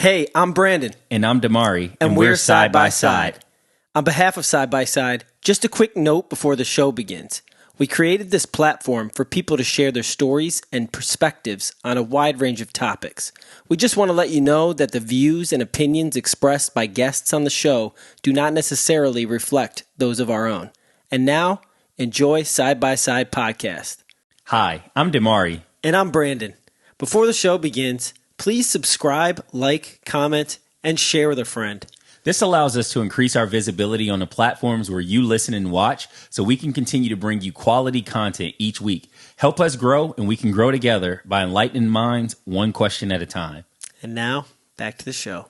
Hey, I'm Brandon. And I'm Dimari. And we're Side by Side. On behalf of Side by Side, just a quick note before the show begins. We created this platform for people to share their stories and perspectives on a wide range of topics. We just want to let you know that the views and opinions expressed by guests on the show do not necessarily reflect those of our own. And now, enjoy Side by Side podcast. Hi, I'm Dimari. And I'm Brandon. Before the show begins, please subscribe, like, comment, and share with a friend. This allows us to increase our visibility on the platforms where you listen and watch so we can continue to bring you quality content each week. Help us grow, and we can grow together by enlightening minds one question at a time. And now, back to the show.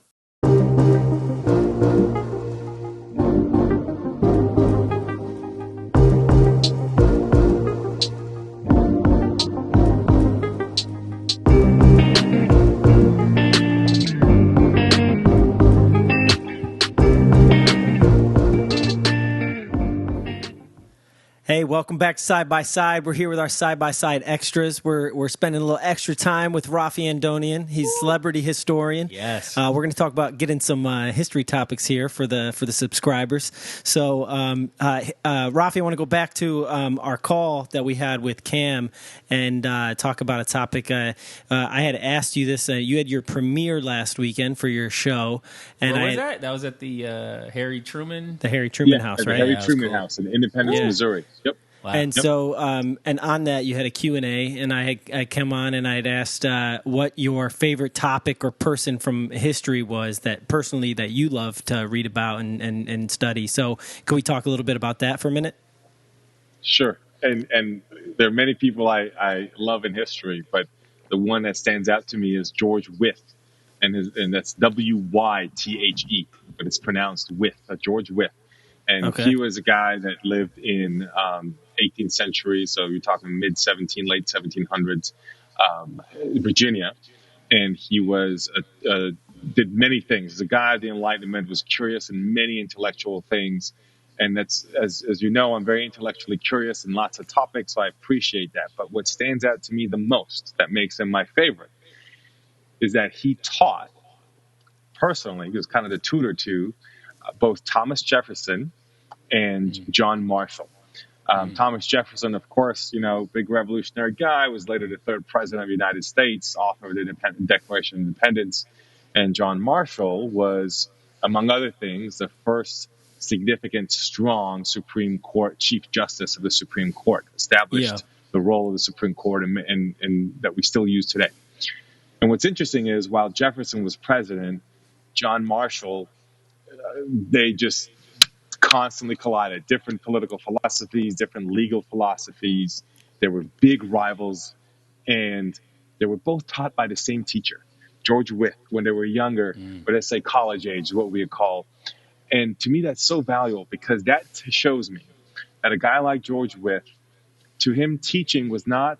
Hey, welcome back to Side by Side. We're here with our Side by Side extras. We're spending a little extra time with Raffi Andonian. He's a celebrity historian. Yes. We're going to talk about getting some history topics here for the subscribers. So, Raffi, I want to go back to our call that we had with Cam and talk about a topic. I had asked you this. You had your premiere last weekend for your show. And Where was that? That was at the Harry Truman? The Harry Truman House, at the right? Harry Truman House in Independence, Missouri. Yep. Wow. And so, and on that, you had a Q&A, and I came on and I had asked what your favorite topic or person from history was that personally that you love to read about and study. So can we talk a little bit about that for a minute? Sure. And there are many people I love in history, but the one that stands out to me is George Wythe, and that's W-Y-T-H-E, but it's pronounced Wythe, George Wythe. And he was a guy that lived in 18th century, so you're talking late 1700s, Virginia. And he was did many things. As a guy of the Enlightenment, was curious in many intellectual things. And that's, as you know, I'm very intellectually curious in lots of topics, so I appreciate that. But what stands out to me the most, that makes him my favorite, is that he taught, personally, he was kind of the tutor to both Thomas Jefferson and John Marshall. Thomas Jefferson, of course, big revolutionary guy, was later the third president of the United States, author of the Declaration of Independence. And John Marshall was, among other things, the first significant, strong Supreme Court Chief Justice of the Supreme Court, established the role of the Supreme Court and that we still use today. And what's interesting is, while Jefferson was president, John Marshall, they just constantly collided. Different political philosophies, different legal philosophies. They were big rivals, and they were both taught by the same teacher, George Wythe, when they were younger, but let's say college age, what we would call. And to me, that's so valuable, because that shows me that a guy like George Wythe, to him, teaching was not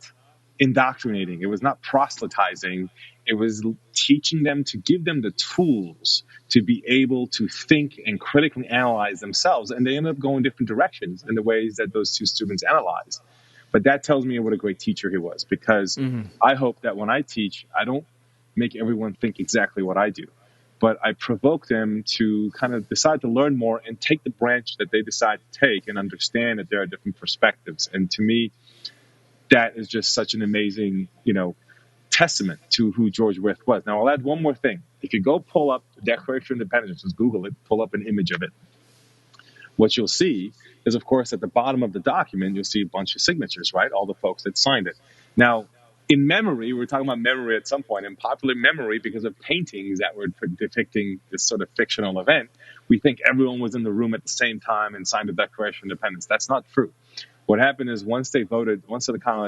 indoctrinating. It was not proselytizing. It was teaching them, to give them the tools to be able to think and critically analyze themselves. And they ended up going different directions in the ways that those two students analyzed. But that tells me what a great teacher he was, because I hope that when I teach, I don't make everyone think exactly what I do, but I provoke them to kind of decide to learn more and take the branch that they decide to take and understand that there are different perspectives. And to me, that is just such an amazing, testament to who George Wythe was. Now, I'll add one more thing. If you go pull up the Declaration of Independence, just Google it, pull up an image of it, what you'll see is, of course, at the bottom of the document, you'll see a bunch of signatures, right? All the folks that signed it. Now, in memory, we were talking about memory at some point, in popular memory, because of paintings that were depicting this sort of fictional event, we think everyone was in the room at the same time and signed the Declaration of Independence. That's not true. What happened is, once the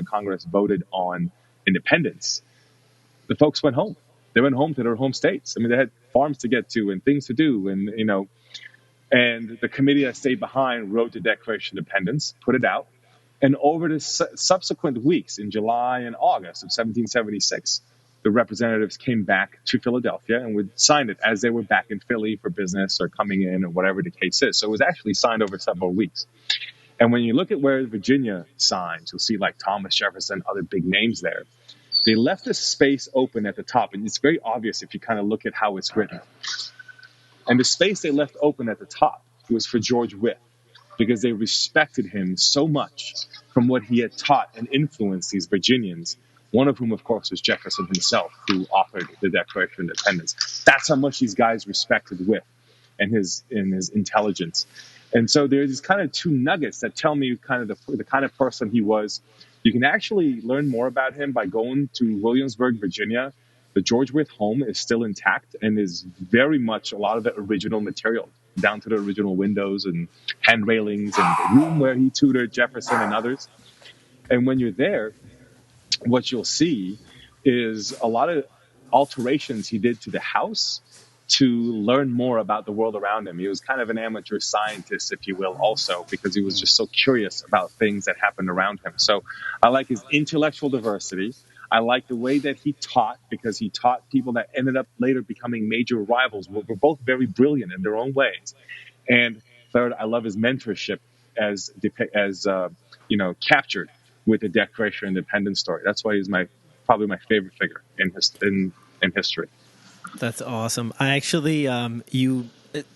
Congress voted on independence, the folks went home. They went home to their home states. I mean, they had farms to get to and things to do. And the committee that stayed behind wrote the Declaration of Independence, put it out. And over the subsequent weeks, in July and August of 1776, the representatives came back to Philadelphia and would sign it as they were back in Philly for business or coming in or whatever the case is. So it was actually signed over several weeks. And when you look at where Virginia signs, you'll see like Thomas Jefferson, other big names there. they left a space open at the top, and it's very obvious if you kind of look at how it's written. And the space they left open at the top was for George Wythe, because they respected him so much from what he had taught and influenced these Virginians, one of whom, of course, was Jefferson himself, who authored the Declaration of Independence. That's how much these guys respected Wythe and his intelligence. And so there's these kind of two nuggets that tell me kind of the kind of person he was. You can actually learn more about him by going to Williamsburg, Virginia. The George Wythe home is still intact and is very much a lot of the original material, down to the original windows and hand railings and the room where he tutored Jefferson and others. And when you're there, what you'll see is a lot of alterations he did to the house to learn more about the world around him. He was kind of an amateur scientist, if you will, also, because he was just so curious about things that happened around him. So I like his intellectual diversity. I like the way that he taught, because he taught people that ended up later becoming major rivals. Were both very brilliant in their own ways. And third, I love his mentorship as captured with the Declaration of Independence story. That's why he's probably my favorite figure in history. That's awesome. I actually,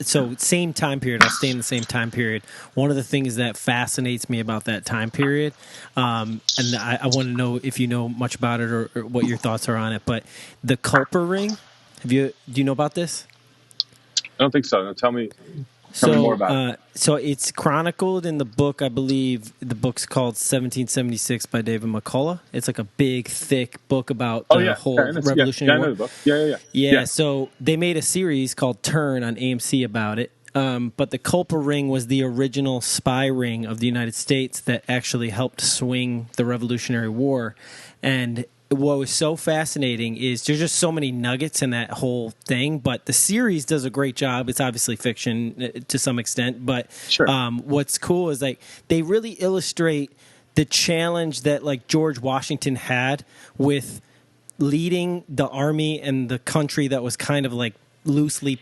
so same time period. I'll stay in the same time period. One of the things that fascinates me about that time period, and I want to know if you know much about it or what your thoughts are on it. But the Culper ring, do you know about this? I don't think so. No, tell me more about it. So it's chronicled in the book. I believe the book's called 1776 by David McCullough. It's like a big, thick book about the whole Revolutionary War. I know the book. Yeah. So they made a series called Turn on AMC about it. But the Culper ring was the original spy ring of the United States that actually helped swing the Revolutionary War. And what was so fascinating is there's just so many nuggets in that whole thing, but the series does a great job. It's obviously fiction to some extent, but sure. What's cool is like they really illustrate the challenge that like George Washington had with leading the army and the country that was kind of like loosely,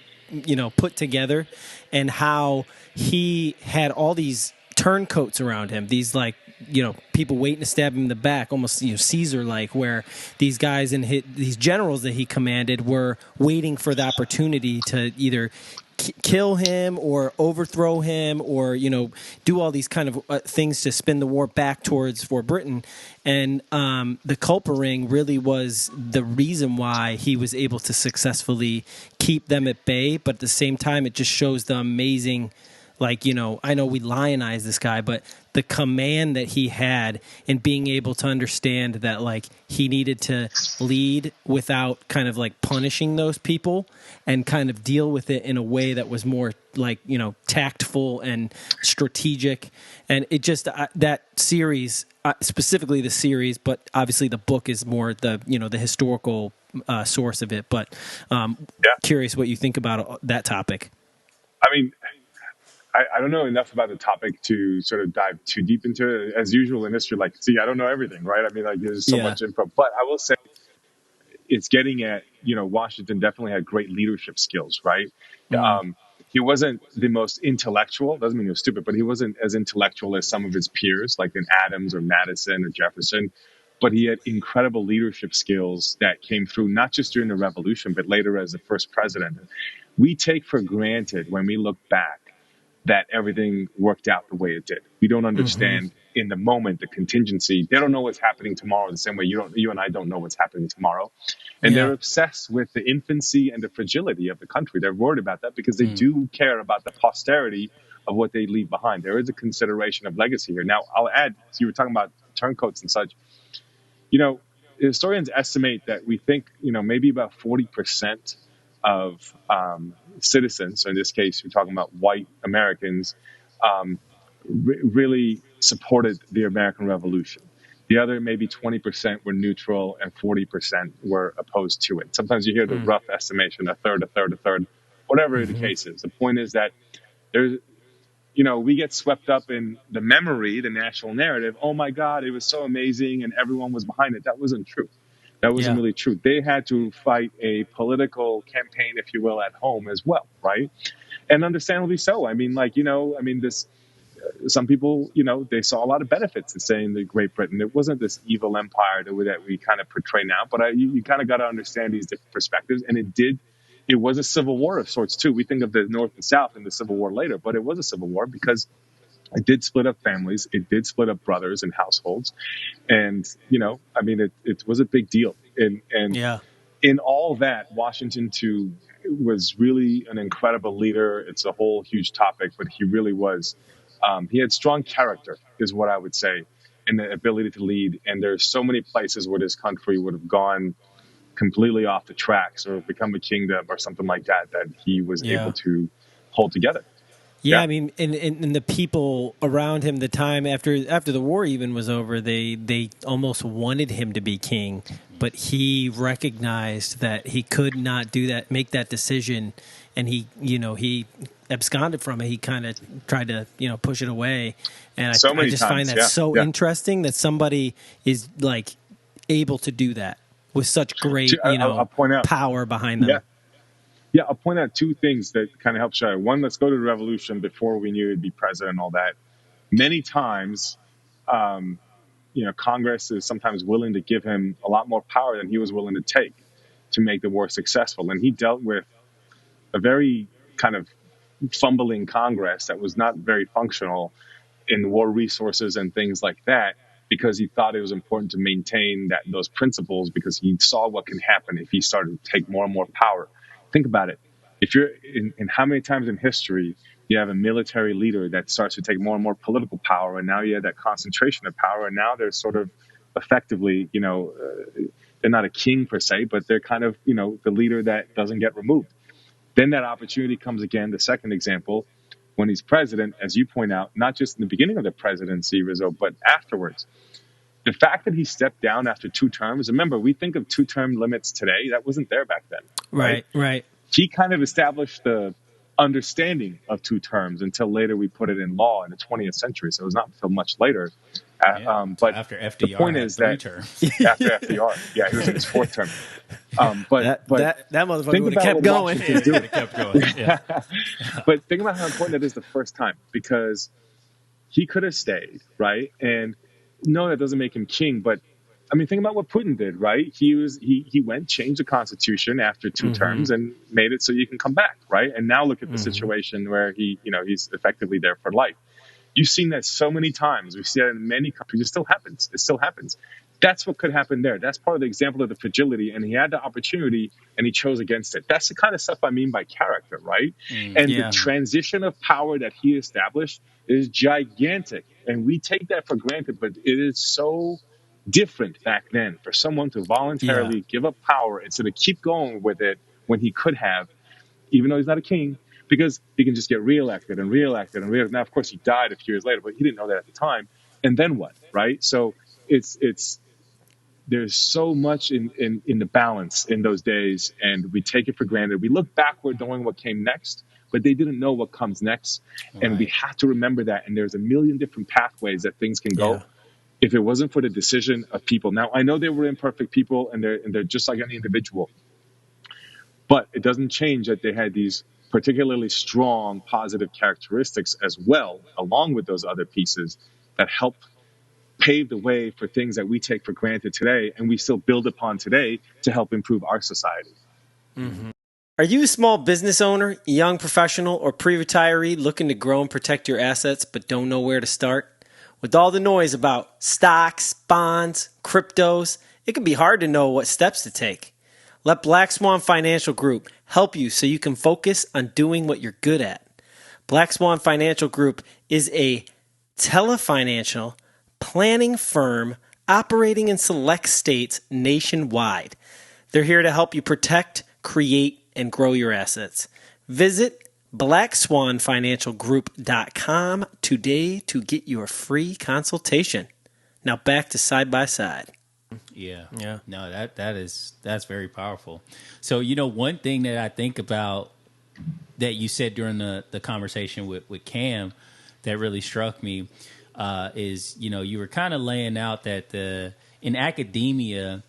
put together, and how he had all these turncoats around him, these like, people waiting to stab him in the back, almost Caesar-like, where these guys and these generals that he commanded were waiting for the opportunity to either kill him or overthrow him or do all these kind of things to spin the war back towards Fort Britain. And the Culper ring really was the reason why he was able to successfully keep them at bay, but at the same time it just shows the amazing, I know we lionize this guy, but the command that he had in being able to understand that, he needed to lead without kind of, punishing those people and kind of deal with it in a way that was more, tactful and strategic. And it just, that series, specifically the series, but obviously the book is more the historical source of it. But curious what you think about that topic. I mean, I don't know enough about the topic to sort of dive too deep into it. As usual in history, I don't know everything, right? I mean, there's so much info. But I will say it's getting at, Washington definitely had great leadership skills, right? Mm. He wasn't the most intellectual. Doesn't mean he was stupid, but he wasn't as intellectual as some of his peers, like in Adams or Madison or Jefferson. But he had incredible leadership skills that came through, not just during the Revolution, but later as the first president. We take for granted when we look back that everything worked out the way it did. We don't understand in the moment the contingency. They don't know what's happening tomorrow the same way you and I don't know what's happening tomorrow. And they're obsessed with the infancy and the fragility of the country. They're worried about that because they do care about the posterity of what they leave behind. There is a consideration of legacy here. Now, I'll add, so you were talking about turncoats and such. Historians estimate that we think, maybe about 40% of citizens, so in this case, we're talking about white Americans, really supported the American Revolution. The other maybe 20% were neutral and 40% were opposed to it. Sometimes you hear the rough estimation, a third, whatever the case is. The point is that there's, we get swept up in the memory, the national narrative. Oh my God, it was so amazing and everyone was behind it. That wasn't true. That wasn't really true. They had to fight a political campaign, if you will, at home as well, right? And understandably so. I mean, some people, they saw a lot of benefits in staying in Great Britain. It wasn't this evil empire that we kind of portray now, but you kind of got to understand these different perspectives. And it was a civil war of sorts too. We think of the North and South and the Civil War later, but it was a civil war because it did split up families. It did split up brothers and households. And, it was a big deal. And Yeah. in all that, Washington too was really an incredible leader. It's a whole huge topic, but he really was. He had strong character, is what I would say, and the ability to lead. And there's so many places where this country would have gone completely off the tracks or become a kingdom or something like that he was able to hold together. Yeah, I mean, and the people around him, the time after the war even was over, they almost wanted him to be king, but he recognized that he could not do that, make that decision, and he absconded from it. He kind of tried to push it away, and I just find that so interesting that somebody is like able to do that with such great I'll point out, power behind them. Yeah, I'll point out two things that kind of help show. One, let's go to the revolution before we knew he'd be president and all that. Many times, Congress is sometimes willing to give him a lot more power than he was willing to take to make the war successful. And he dealt with a very kind of fumbling Congress that was not very functional in war resources and things like that, because he thought it was important to maintain those principles, because he saw what can happen if he started to take more and more power. Think about it. If you're in how many times in history you have a military leader that starts to take more and more political power, and now you have that concentration of power, and now they're sort of effectively, they're not a king per se, but they're kind of, the leader that doesn't get removed. Then that opportunity comes again, the second example, when he's president, as you point out, not just in the beginning of the presidency, Rizzo, but afterwards. The fact that he stepped down after 2 terms, remember, we think of 2-term limits today. That wasn't there back then. Right. He kind of established the understanding of 2 terms until later we put it in law in the 20th century. So it was not until much later. But after FDR, the point is that after FDR, he was in his 4th term. But that motherfucker would have kept going. But think about how important that is the first time, because he could have stayed, right? And no, that doesn't make him king, but I mean, think about what Putin did, right? He went, changed the constitution after 2 terms and made it so you can come back, right? And now look at the situation where he's effectively there for life. You've seen that so many times. We see that in many countries. It still happens. That's what could happen there. That's part of the example of the fragility. And he had the opportunity and he chose against it. That's the kind of stuff I mean by character, right? The transition of power that he established is gigantic. And we take that for granted, but it is so different back then for someone to voluntarily give up power and sort of keep going with it when he could have, even though he's not a king, because he can just get reelected and reelected and reelected. Now, of course, he died a few years later, but he didn't know that at the time. And then what, right? So there's so much in the balance in those days, and we take it for granted. We look backward knowing what came next, but they didn't know what comes next. Right. And we have to remember that. And there's a million different pathways that things can go. If it wasn't for the decision of people. Now, I know they were imperfect people, and they're just like any individual. But it doesn't change that they had these particularly strong, positive characteristics as well, along with those other pieces that help pave the way for things that we take for granted today, and we still build upon today to help improve our society. Mm-hmm. Are you a small business owner, young professional, or pre-retiree looking to grow and protect your assets but don't know where to start? With all the noise about stocks, bonds, cryptos, it can be hard to know what steps to take. Let Black Swan Financial Group help you so you can focus on doing what you're good at. Black Swan Financial Group is a telefinancial planning firm operating in select states nationwide. They're here to help you protect, create, and grow your assets. Visit BlackSwanFinancialGroup.com today to get your free consultation. Now back to Side by Side. Yeah. No, that's very powerful. So, one thing that I think about that you said during the conversation with Cam that really struck me is, you were kind of laying out that in academia,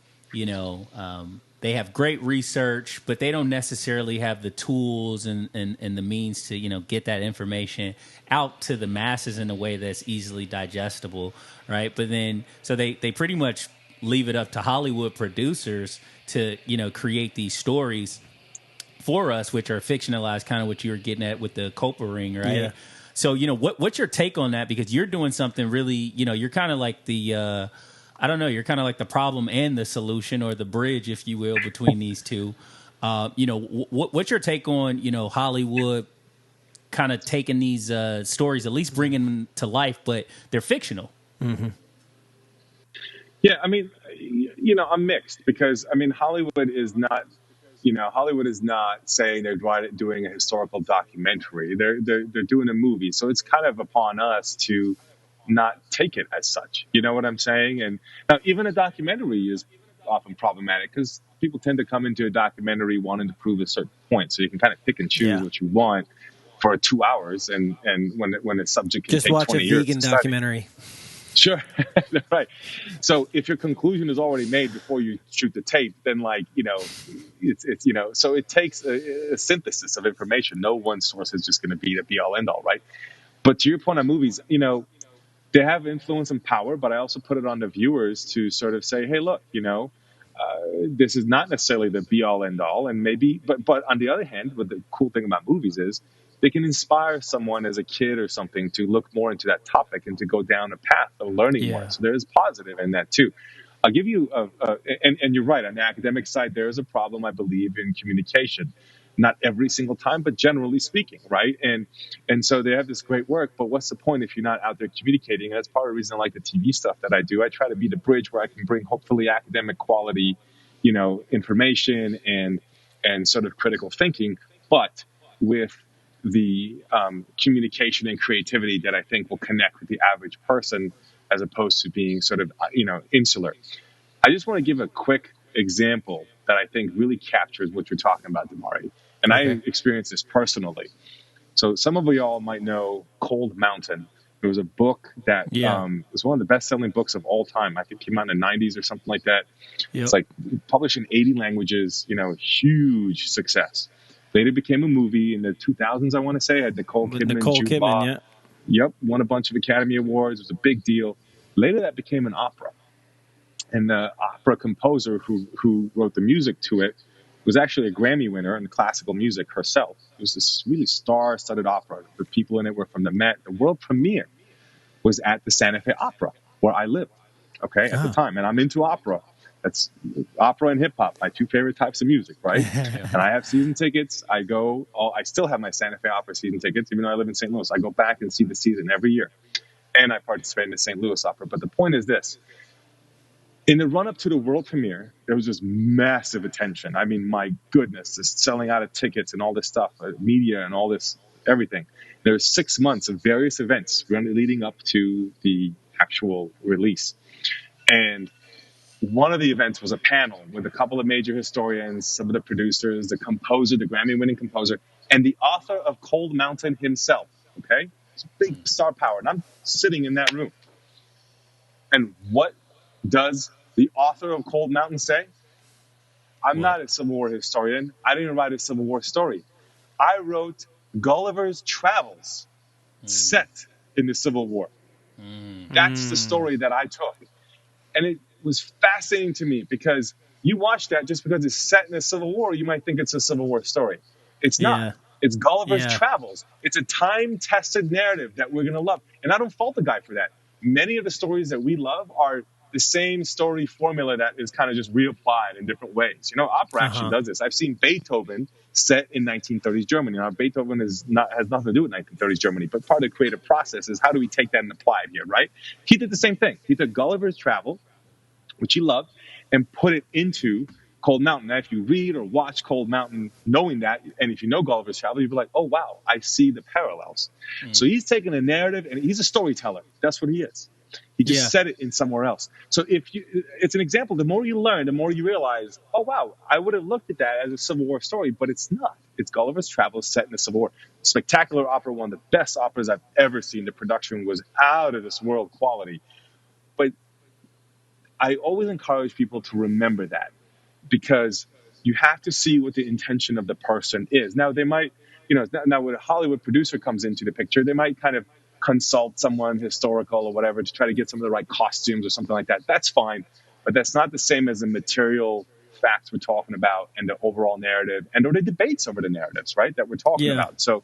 they have great research, but they don't necessarily have the tools and the means to, get that information out to the masses in a way that's easily digestible, right? But then, so they pretty much leave it up to Hollywood producers to, create these stories for us, which are fictionalized, kind of what you were getting at with the Culper ring, right? Yeah. So, what's your take on that? Because you're doing something really, you're kind of like the... I don't know. You're kind of like the problem and the solution, or the bridge, if you will, between these two. What's your take on Hollywood kind of taking these stories, at least bringing them to life, but they're fictional? Mm-hmm. Yeah, I mean, I'm mixed because Hollywood is not saying they're doing a historical documentary. They're doing a movie, so it's kind of upon us to not take it as such. You know what I'm saying? And now even a documentary is often problematic because people tend to come into a documentary wanting to prove a certain point. So you can kind of pick and choose what you want for 2 hours, and when it's subject can just take watch 20 a years vegan documentary. Sure. Right. So if your conclusion is already made before you shoot the tape, then so it takes a synthesis of information. No one source is just going to be the be all end all, right? But to your point on movies, they have influence and power, but I also put it on the viewers to sort of say, hey, look, this is not necessarily the be all end all. And maybe, but on the other hand, what the cool thing about movies is they can inspire someone as a kid or something to look more into that topic and to go down a path of learning more. So there is positive in that too. I'll give you and you're right, on the academic side, there is a problem, I believe, in communication. Not every single time, but generally speaking, right? And so they have this great work, but what's the point if you're not out there communicating? And that's part of the reason I like the TV stuff that I do. I try to be the bridge where I can bring hopefully academic quality, information and sort of critical thinking, but with the communication and creativity that I think will connect with the average person as opposed to being sort of, insular. I just want to give a quick example that I think really captures what you're talking about, Dimari. And I experienced this personally. So some of y'all might know Cold Mountain. It was a book that was one of the best-selling books of all time. I think it came out in the 90s or something like that. Yep. It's like published in 80 languages, huge success. Later became a movie in the 2000s, I want to say. Had Nicole Kidman, Yep, won a bunch of Academy Awards. It was a big deal. Later that became an opera. And the opera composer who wrote the music to it was actually a Grammy winner in classical music herself. It was this really star-studded opera. The people in it were from the Met. The world premiere was at the Santa Fe Opera, where I lived, at the time. And I'm into opera. That's opera and hip-hop, my two favorite types of music, right? And I have season tickets. I still have my Santa Fe Opera season tickets, even though I live in St. Louis. I go back and see the season every year. And I participate in the St. Louis Opera. But the point is this. In the run-up to the world premiere, there was this massive attention. I mean, my goodness, this selling out of tickets and all this stuff, media and all this, everything. There was 6 months of various events leading up to the actual release. And one of the events was a panel with a couple of major historians, some of the producers, the composer, the Grammy-winning composer, and the author of Cold Mountain himself, It's a big star power. And I'm sitting in that room. And what does the author of Cold Mountain say? I'm not a Civil War historian. I didn't write a Civil War story. I wrote Gulliver's Travels set in the Civil War. That's the story that I took. And it was fascinating to me because you watch that just because it's set in the Civil War, you might think it's a Civil War story. It's not. Yeah. It's Gulliver's Travels. It's a time-tested narrative that we're going to love. And I don't fault the guy for that. Many of the stories that we love are the same story formula that is kind of just reapplied in different ways. Opera actually does this. I've seen Beethoven set in 1930s Germany. Now, Beethoven has nothing to do with 1930s Germany, but part of the creative process is how do we take that and apply it here, right? He did the same thing. He took Gulliver's Travel, which he loved, and put it into Cold Mountain. Now, if you read or watch Cold Mountain knowing that, and if you know Gulliver's Travel, you'll be like, oh, wow, I see the parallels. So he's taking a narrative, and he's a storyteller. That's what he is. He just said it in somewhere else. So it's an example. The more you learn, the more you realize, oh, wow, I would have looked at that as a Civil War story, but it's not. It's Gulliver's Travels set in the Civil War. Spectacular opera, one of the best operas I've ever seen. The production was out of this world quality. But I always encourage people to remember that because you have to see what the intention of the person is. Now, they might, now when a Hollywood producer comes into the picture, they might kind of consult someone historical or whatever to try to get some of the right costumes or something like that. That's fine. But that's not the same as the material facts we're talking about and the overall narrative and or the debates over the narratives, right, that we're talking about. So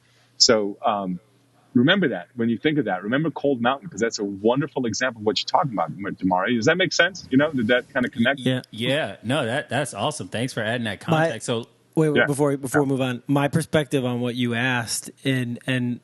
remember that when you think of that. Remember Cold Mountain, because that's a wonderful example of what you're talking about, Dimari. Does that make sense? Did that kind of connect? Yeah. No, that's awesome. Thanks for adding that context. Before we move on, my perspective on what you asked and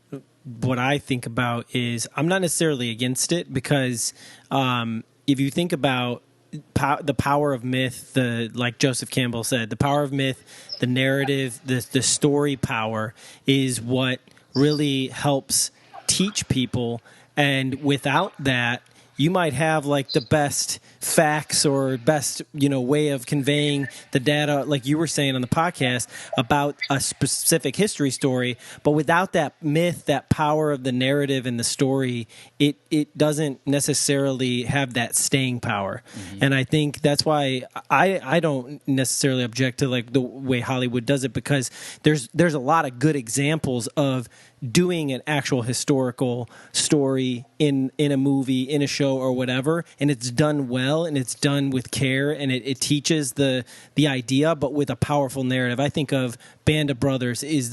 what I think about is I'm not necessarily against it, because if you think about the power of myth, like Joseph Campbell said, the power of myth, the narrative, the story power is what really helps teach people. And without that, you might have like the best facts or best, way of conveying the data, like you were saying on the podcast about a specific history story. But without that myth, that power of the narrative and the story, it doesn't necessarily have that staying power. Mm-hmm. And I think that's why I don't necessarily object to like the way Hollywood does it, because there's a lot of good examples of doing an actual historical story in a movie, in a show, or whatever, and it's done well and it's done with care, and it teaches the idea, but with a powerful narrative. I think of Band of Brothers is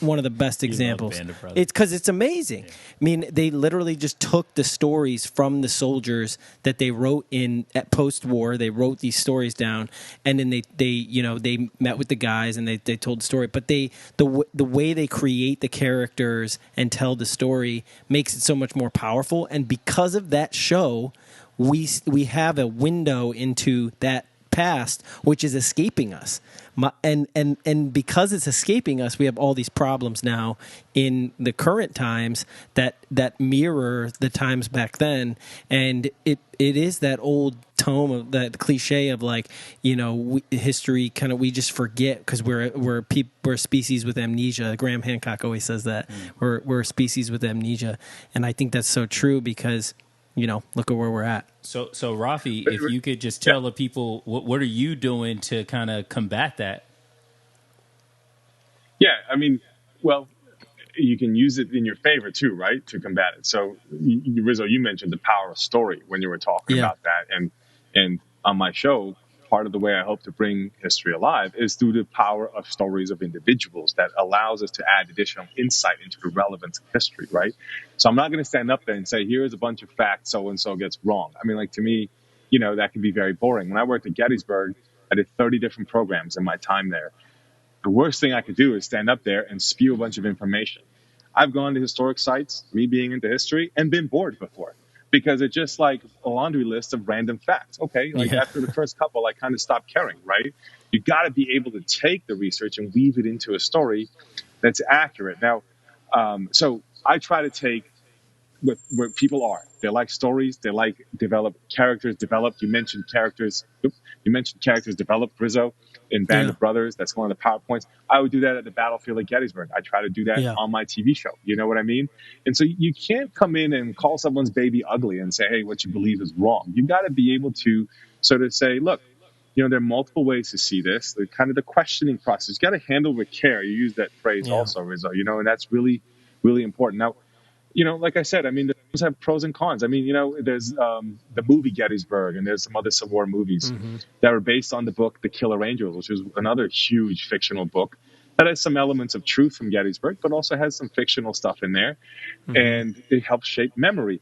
one of the best examples. It's because it's amazing. Yeah. I mean, they literally just took the stories from the soldiers that they wrote at post-war. They wrote these stories down, and then they met with the guys and they told the story. But the way they create the characters and tell the story makes it so much more powerful. And because of that show, we have a window into that past which is escaping us, and because it's escaping us, we have all these problems now in the current times that mirror the times back then. And it is that old tome of that cliche of like, history kind of, we just forget because we're a species with amnesia. Graham Hancock always says that. We're a species with amnesia, and I think that's so true because look at where we're at. So Raffi, if you could just tell the people, what are you doing to kind of combat that? Yeah, I mean, well, you can use it in your favor too, right, to combat it. So, Rizzo, you mentioned the power of story when you were talking about that. And on my show, part of the way I hope to bring history alive is through the power of stories of individuals that allows us to add additional insight into the relevance of history, right? So I'm not going to stand up there and say, here's a bunch of facts so-and-so gets wrong. I mean, like, to me, that can be very boring. When I worked at Gettysburg, I did 30 different programs in my time there. The worst thing I could do is stand up there and spew a bunch of information. I've gone to historic sites, me being into history, and been bored before. Because it's just like a laundry list of random facts. Okay, after the first couple, I kind of stopped caring, right? You got to be able to take the research and weave it into a story that's accurate. Now, so I try to take where people are. They like stories. They like characters developed. You mentioned characters developed, Rizzo, in Band of Brothers. That's one of the PowerPoints. I would do that at the battlefield at Gettysburg. I try to do that on my TV show. You know what I mean? And so you can't come in and call someone's baby ugly and say, hey, what you believe is wrong. You got to be able to sort of say, look, there are multiple ways to see this. The kind of the questioning process. You got to handle with care. You use that phrase also, Rizzo, and that's really, really important. Now, like I said, I mean, those have pros and cons. I mean, there's the movie Gettysburg, and there's some other Civil War movies that are based on the book The Killer Angels, which is another huge fictional book that has some elements of truth from Gettysburg, but also has some fictional stuff in there, and it helps shape memory.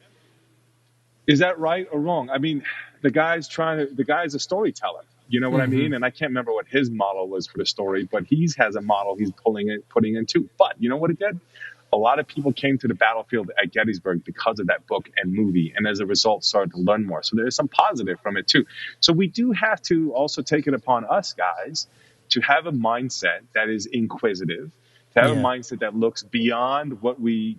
Is that right or wrong? I mean, the guy's a storyteller. You know what I mean? And I can't remember what his model was for the story, but he has a model he's putting in too. But you know what it did? A lot of people came to the battlefield at Gettysburg because of that book and movie, and as a result started to learn more. So there's some positive from it too. So we do have to also take it upon us, guys, to have a mindset that is inquisitive, to have a mindset that looks beyond what we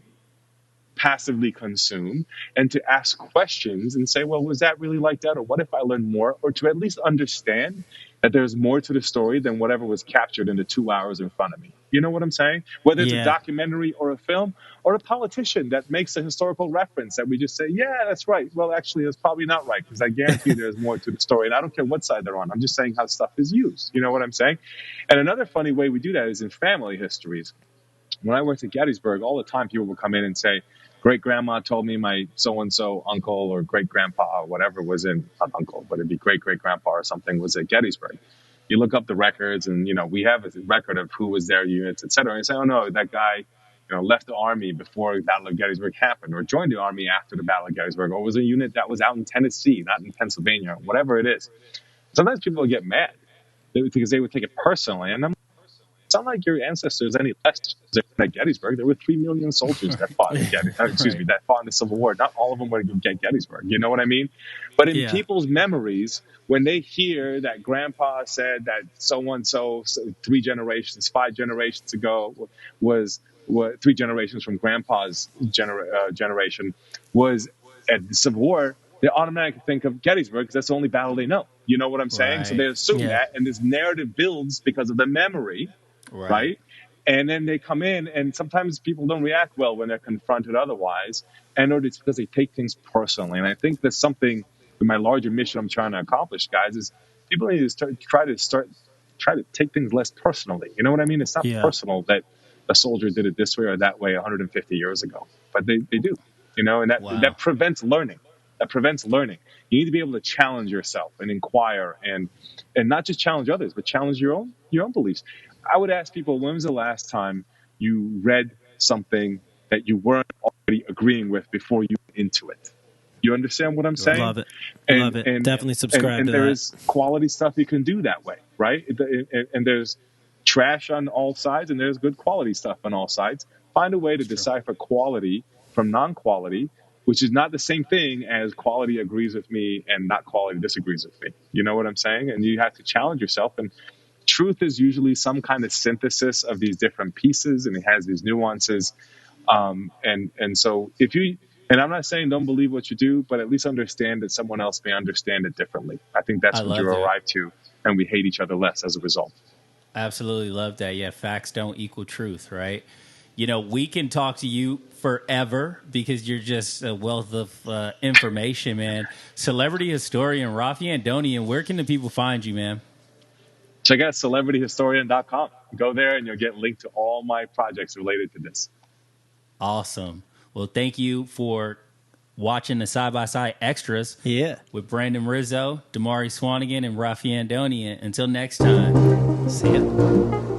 passively consume, and to ask questions and say, well, was that really like that? Or what if I learned more? Or to at least understand that there's more to the story than whatever was captured in the 2 hours in front of me. You know what I'm saying? Whether it's a documentary or a film or a politician that makes a historical reference that we just say, yeah, that's right. Well, actually, that's probably not right, because I guarantee there's more to the story. And I don't care what side they're on. I'm just saying how stuff is used. You know what I'm saying? And another funny way we do that is in family histories. When I worked at Gettysburg, all the time people would come in and say, great grandma told me my so-and-so uncle or great grandpa or whatever was in, not uncle, but it'd be great great grandpa or something was at Gettysburg. You look up the records and, we have a record of who was there, units, et cetera. And you say, oh no, that guy, left the army before the Battle of Gettysburg happened, or joined the army after the Battle of Gettysburg, or was a unit that was out in Tennessee, not in Pennsylvania, whatever it is. Sometimes people get mad because they would take it personally. And it's not like your ancestors any less at Gettysburg. There were 3 million soldiers that fought in that fought in the Civil War. Not all of them would get Gettysburg. You know what I mean? But in people's memories, when they hear that grandpa said that so-and-so 3 generations, 5 generations ago was 3 generations from grandpa's generation was at the Civil War, they automatically think of Gettysburg because that's the only battle they know. You know what I'm saying? Right. So they assume that, and this narrative builds because of the memory. Right. And then they come in, and sometimes people don't react well when they're confronted otherwise. And it's because they take things personally. And I think that's something in my larger mission I'm trying to accomplish, guys, is people need to try to take things less personally. You know what I mean? It's not personal that a soldier did it this way or that way 150 years ago, but they do, and that prevents learning. That prevents learning. You need to be able to challenge yourself and inquire and not just challenge others, but challenge your own beliefs. I would ask people, when was the last time you read something that you weren't already agreeing with before you went into it? You understand what I'm saying? Love it. Love it. Definitely subscribe to that. And there is quality stuff you can do that way, right? And there's trash on all sides, and there's good quality stuff on all sides. Find a way to decipher quality from non-quality, which is not the same thing as quality agrees with me and not quality disagrees with me. You know what I'm saying? And you have to challenge yourself. And truth is usually some kind of synthesis of these different pieces, and it has these nuances. And so and I'm not saying don't believe what you do, but at least understand that someone else may understand it differently. I think that's what you arrive to, and we hate each other less as a result. Absolutely love that. Yeah, facts don't equal truth, right? We can talk to you forever because you're just a wealth of information, man. Celebrity historian Raffi Andonian, where can the people find you, man? Check out celebrityhistorian.com. Go there and you'll get linked to all my projects related to this. Awesome. Well, thank you for watching the Side-by-Side Extras with Brandon Rizzo, Dimari Swanagain, and Raffi Andonian. Until next time, see ya.